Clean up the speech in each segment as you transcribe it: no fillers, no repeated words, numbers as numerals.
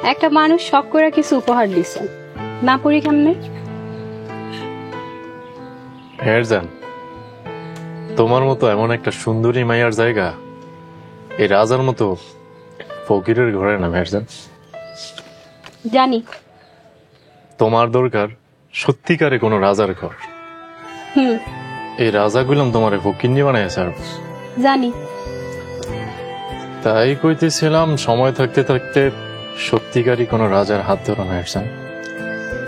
একটা মানুষ শখ করে কিছু উপহার দিছে, না পড়ি কেমনে? মেহেরজান, তোমার মতো এমন একটা সুন্দরী মাইয়ার জায়গা এই রাজার মতো ফকিরের ঘরে না মেহেরজান। জানি। তোমার দরকার সত্যিকারে কোনো রাজার ঘর। হুম, এই রাজা গুলাম তোমার ফকিন্নি বানাইছে। আর জানি। তাই কইতেছিলাম, সময় থাকতে থাকতে সত্যিকারই কোনো রাজার হাত ধরো মেহেরজান।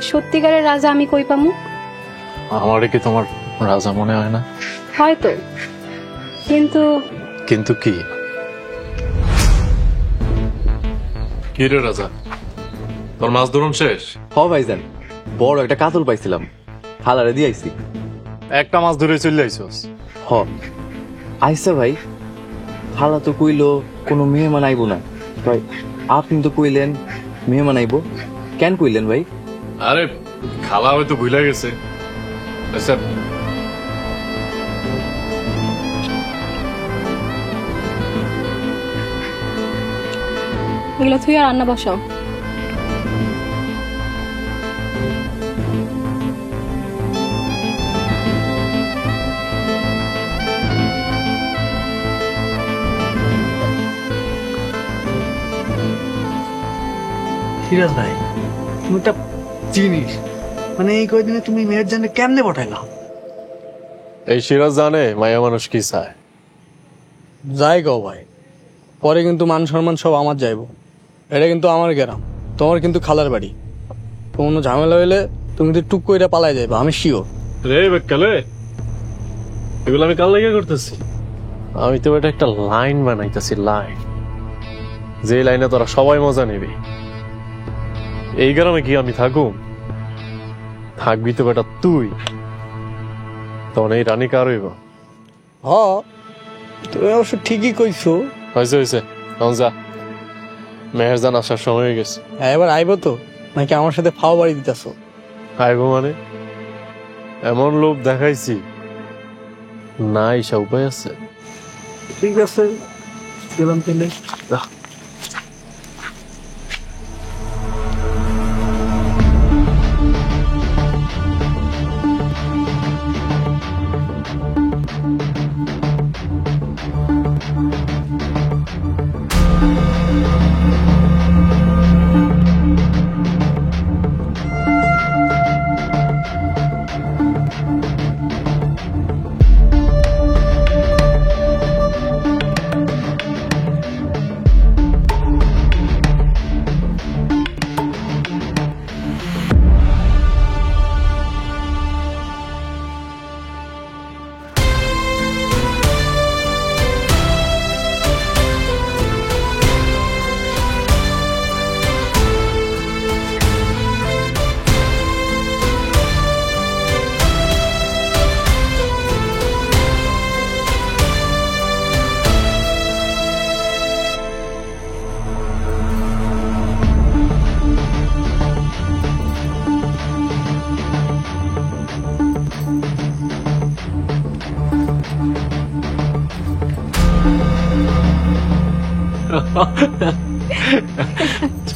সত্যিকারের রাজা আমি কই পামু? আমারে কি তোমার রাজা মনে হয় না? হয়তো, কিন্তু কিন্তু কি? কি রে রাজা, তোর মাছ ধরুন শেষ? হ ভাইজান, বড় একটা কাতল পাইছিলাম, হালারে দিয়ে আইছি। একটা মাছ ধরে চলে আইছস? হ আইসা ভাই, হালা তো কইলো কোনো মেহমান আইব না, ভাই আপনি তো কইলেন মেহমান আইব, কেন কইলেন ভাই? আরে খালা হয়তো ভুলে গেছে। আচ্ছা এগুলো তুই আর রান্না বসাও। সিরাজ ভাই, তুমি একটা জিনিস, মানে এই কয়দিনে তুমি মেহেরজানকে কেমনে পাঠাইলা? এই সিরাজ জানে মায়া মানুষ কি চায়। যাই গো ভাই, পরে কিন্তু মান সম্মান সব আমার যাইব। এটা কিন্তু আমার গ্রাম, তোমার কিন্তু খালার বাড়ি। কোনো ঝামেলা হইলে তুমি কিন্তু টুক করে পালাই যাইবা, আমি শিওর। রে বেকালে, এগুলো আমি কাল লেগে করতেছি? আমি তো এটা একটা লাইন বানাইতেছি, লাইন, যে লাইনে তোরা সবাই মজা নেবে। এই গ্রামে কি আমি থাকুম? থাকবি তো বেটা তুই। তখন এই রানী কার হইব? হ, তুমি অবশ্য ঠিকই কইছো। হয়েছে হয়েছে, তখন যা, মেহেরজান আসার সময় হয়ে গেছে। হ্যাঁ, এবার আইবো তো, নাকি আমার সাথে ফাও বাড়ি দিতেছো? আইব মানে? এমন লোভ দেখাইছি না, ইসা উপায় আছে? ঠিক আছে, গেলাম তাহলে।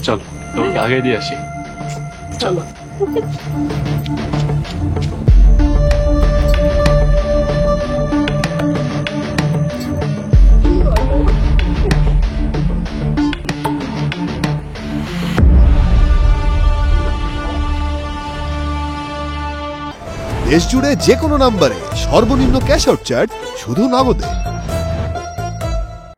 চল তোকে আগে দিয়ে আসি, চলো। দেশ জুড়ে যে কোনো নম্বরে সর্বনিম্ন ক্যাশ আউট চার্জ শুধু নগদে।